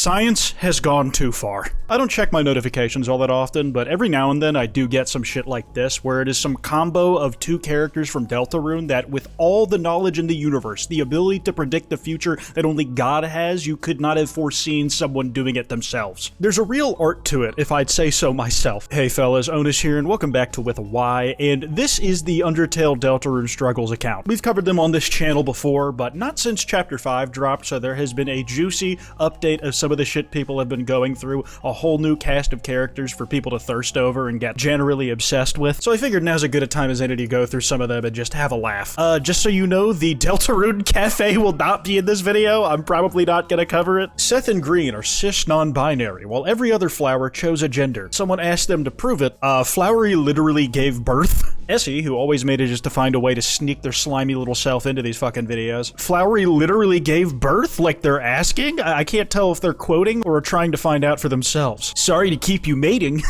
Science has gone too far. I don't check my notifications all that often, but every now and then I do get some shit like this, where it is some combo of two characters from Deltarune that, with all the knowledge in the universe, the ability to predict the future that only God has, you could not have foreseen someone doing it themselves. There's a real art to it, if I'd say so myself. Hey fellas, Onus here, and welcome back to With a Y, and this is the Undertale Deltarune Struggles account. We've covered them on this channel before, but not since Chapter 5 dropped, so there has been a juicy update of some of the shit people have been going through, a whole new cast of characters for people to thirst over and get generally obsessed with. So I figured now's as good a time as any to go through some of them and just have a laugh. Just so you know, the Deltarune Cafe will not be in this video. I'm probably not gonna cover it. Seth and Green are cis non-binary, while every other flower chose a gender. Someone asked them to prove it. Flowery literally gave birth. Essie, who always manages to find a way to sneak their slimy little self into these fucking videos. Flowery literally gave birth? Like they're asking? I can't tell if they're quoting or trying to find out for themselves. Sorry to keep you mating.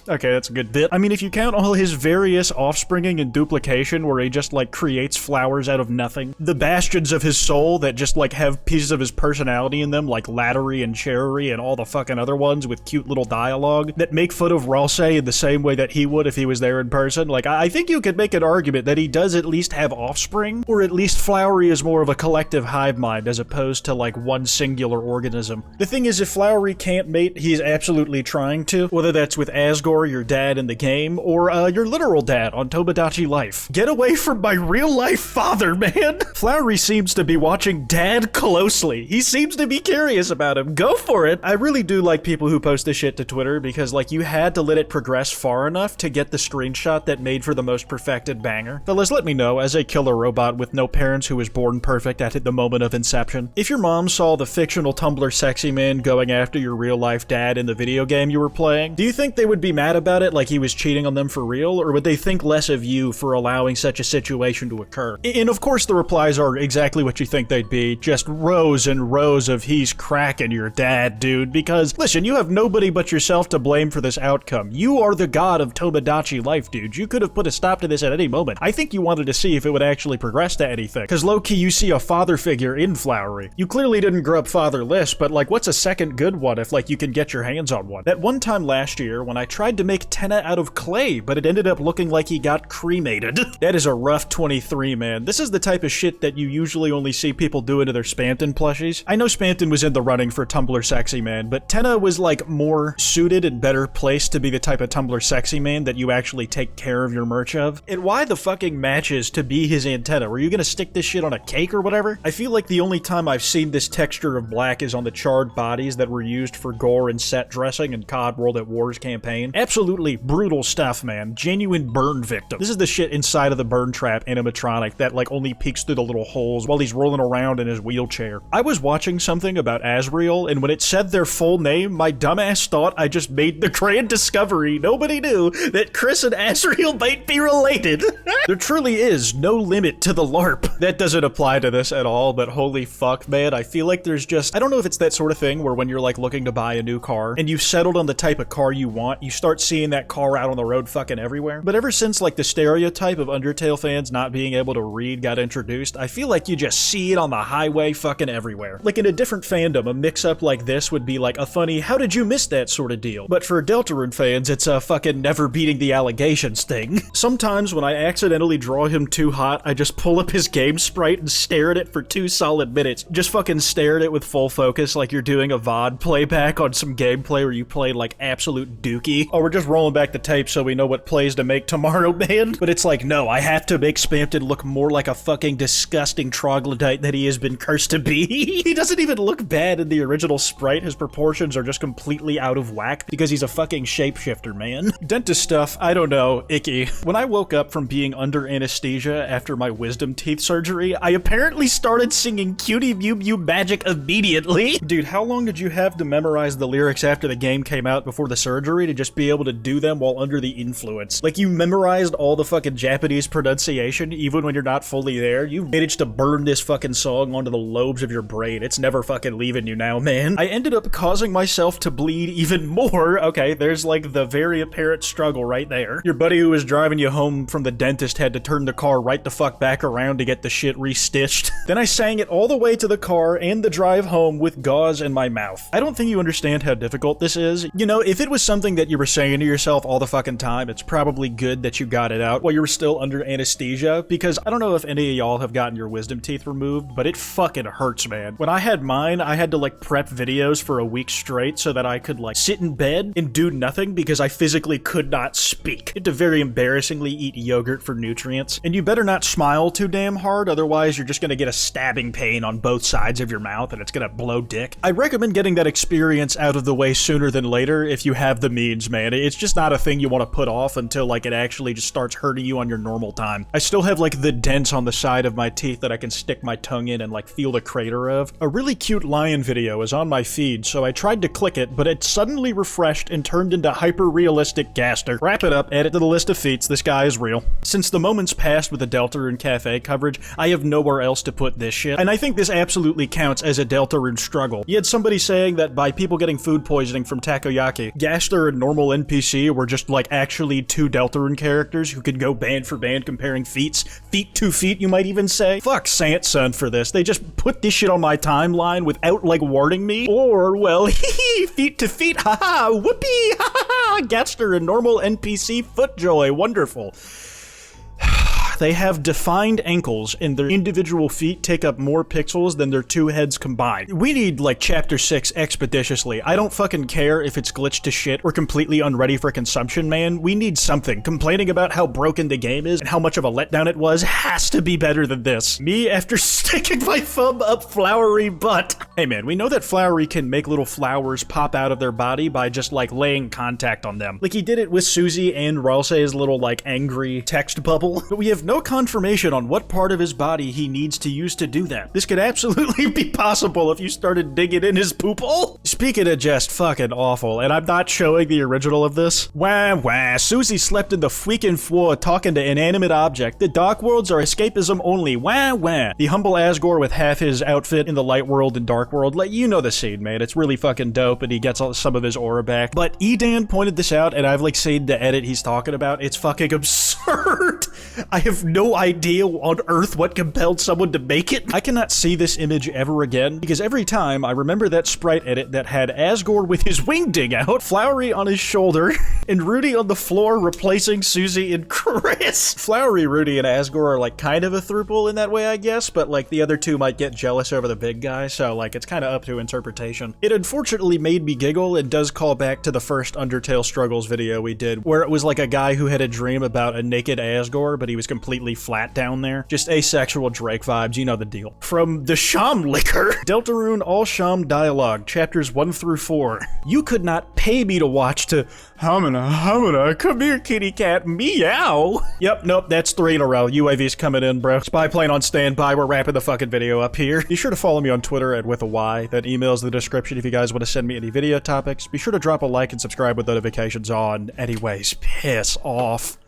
Okay, that's a good bit. I mean, if you count all his various offspringing and duplication where he just, like, creates flowers out of nothing, the bastions of his soul that just, like, have pieces of his personality in them, like Lattery and Cherry and all the fucking other ones with cute little dialogue, that make fun of Ralsei in the same way that he would if he was there in person, like, I think you could make an argument that he does at least have offspring, or at least Flowery is more of a collective hive mind as opposed to, like, one singular organism. The thing is, if Flowery can't mate, he's absolutely trying to, whether that's with Asgore, your dad in the game, or your literal dad on Tomodachi Life. Get away from my real-life father, man! Flowery seems to be watching Dad closely. He seems to be curious about him. Go for it! I really do like people who post this shit to Twitter because, like, you had to let it progress far enough to get the screenshot that made for the most perfected banger. Fellas, let me know, as a killer robot with no parents who was born perfect at the moment of inception, if your mom saw the fictional Tumblr sexy man going after your real-life dad in the video game you were playing, do you think they would be mad about it like he was cheating on them for real, or would they think less of you for allowing such a situation to occur? And of course the replies are exactly what you think they'd be, just rows and rows of he's cracking your dad, dude, because, listen, you have nobody but yourself to blame for this outcome. You are the god of Tomodachi Life, dude. You could have put a stop to this at any moment. I think you wanted to see if it would actually progress to anything, because low-key you see a father figure in Flowery. You clearly didn't grow up fatherless, but like, what's a second good one if, like, you can get your hands on one? That one time last year when I tried to make Tenna out of clay, but it ended up looking like he got cremated. That is a rough 23, man. This is the type of shit that you usually only see people doing to their Spamton plushies. I know Spamton was in the running for Tumblr Sexy Man, but Tenna was like more suited and better placed to be the type of Tumblr Sexy Man that you actually take care of your merch of. And why the fucking matches to be his antenna? Were you gonna stick this shit on a cake or whatever? I feel like the only time I've seen this texture of black is on the charred bodies that were used for gore and set dressing in COD World at War's campaign. Absolutely brutal stuff, man. Genuine burn victim. This is the shit inside of the burn trap animatronic that, like, only peeks through the little holes while he's rolling around in his wheelchair. I was watching something about Asriel, and when it said their full name, my dumbass thought I just made the grand discovery nobody knew that Chris and Asriel might be related. There truly is no limit to the LARP. That doesn't apply to this at all, but holy fuck, man, I feel like there's just, I don't know if it's that sort of thing where when you're, like, looking to buy a new car, and you've settled on the type of car you want, you start seeing that car out on the road fucking everywhere. But ever since, like, the stereotype of Undertale fans not being able to read got introduced, I feel like you just see it on the highway fucking everywhere. Like, in a different fandom, a mix-up like this would be like a funny, how did you miss that sort of deal? But for Deltarune fans, it's a fucking never beating the allegations thing. Sometimes when I accidentally draw him too hot, I just pull up his game sprite and stare at it for 2 solid minutes. Just fucking stare at it with full focus like you're doing a VOD playback on some gameplay where you play like absolute dookie. Or we're just rolling back the tape so we know what plays to make tomorrow, man. But it's like, no, I have to make Spamton look more like a fucking disgusting troglodyte that he has been cursed to be. He doesn't even look bad in the original sprite. His proportions are just completely out of whack because he's a fucking shapeshifter, man. Dentist stuff, I don't know, icky. When I woke up from being under anesthesia after my wisdom teeth surgery, I apparently started singing Cutie Mew Mew Magic immediately. Dude, how long did you have to memorize the lyrics after the game came out before the surgery to just be be able to do them while under the influence. Like, you memorized all the fucking Japanese pronunciation even when you're not fully there. You managed to burn this fucking song onto the lobes of your brain. It's never fucking leaving you now, man. I ended up causing myself to bleed even more. Okay, there's like the very apparent struggle right there. Your buddy who was driving you home from the dentist had to turn the car right the fuck back around to get the shit restitched. Then I sang it all the way to the car and the drive home with gauze in my mouth. I don't think you understand how difficult this is. You know, if it was something that you were saying to yourself all the fucking time, it's probably good that you got it out while you were still under anesthesia, because I don't know if any of y'all have gotten your wisdom teeth removed, but it fucking hurts, man. When I had mine, I had to like prep videos for a week straight so that I could like sit in bed and do nothing because I physically could not speak. You had to very embarrassingly eat yogurt for nutrients, and you better not smile too damn hard, otherwise you're just gonna get a stabbing pain on both sides of your mouth and it's gonna blow dick. I recommend getting that experience out of the way sooner than later if you have the means, man. It's just not a thing you want to put off until like it actually just starts hurting you on your normal time. I still have like the dents on the side of my teeth that I can stick my tongue in and like feel the crater of. A really cute lion video is on my feed, so I tried to click it, but it suddenly refreshed and turned into hyper-realistic Gaster. Wrap it up, add it to the list of feats, this guy is real. Since the moments passed with the Deltarune Cafe coverage, I have nowhere else to put this shit, and I think this absolutely counts as a Deltarune struggle. You had somebody saying that by people getting food poisoning from takoyaki, Gaster and normal NPC were just like actually two Deltarune characters who could go band for band comparing feats. Feet to feet, you might even say. Fuck Sant Son for this. They just put this shit on my timeline without like warning me. Or, well, feet to feet, haha, whoopee, haha, Gaster and normal NPC footjoy, wonderful. They have defined ankles, and their individual feet take up more pixels than their two heads combined. We need, like, Chapter 6 expeditiously. I don't fucking care if it's glitched to shit or completely unready for consumption, man. We need something. Complaining about how broken the game is and how much of a letdown it was has to be better than this. Me after sticking my thumb up Flowery butt. Hey man, we know that Flowery can make little flowers pop out of their body by just, like, laying contact on them. Like, he did it with Susie and Ralsei's little, like, angry text bubble. But we have no confirmation on what part of his body he needs to use to do that. This could absolutely be possible if you started digging in his poop hole. Speaking of just fucking awful, and I'm not showing the original of this. Wah wah, Susie slept in the freaking floor talking to inanimate object. The dark worlds are escapism only. Wah wah. The humble Asgore with half his outfit in the light world and dark world. Like, you know the scene, man. It's really fucking dope, and he gets some of his aura back. But Edan pointed this out, and I've like seen the edit he's talking about. It's fucking absurd. I have no idea on earth what compelled someone to make it. I cannot see this image ever again, because every time I remember that sprite edit that had Asgore with his wingding out, Flowery on his shoulder, and Rudy on the floor replacing Susie and Chris. Flowery, Rudy, and Asgore are like kind of a throuple in that way, I guess, but like the other two might get jealous over the big guy, so like it's kind of up to interpretation. It unfortunately made me giggle and does call back to the first Undertale Struggles video we did, where it was like a guy who had a dream about a naked Asgore, but he was completely flat down there. Just asexual Drake vibes, you know the deal. From the Sham Liquor, Deltarune All Sham Dialogue, chapters 1 through 4. You could not pay me to watch to Hamina, come here kitty cat, meow. Yep, nope, that's 3 in a row. UAV's coming in, bro. Spy plane on standby, we're wrapping the fucking video up here. Be sure to follow me on Twitter at @withany. That email's in the description if you guys want to send me any video topics. Be sure to drop a like and subscribe with notifications on. Anyways, piss off.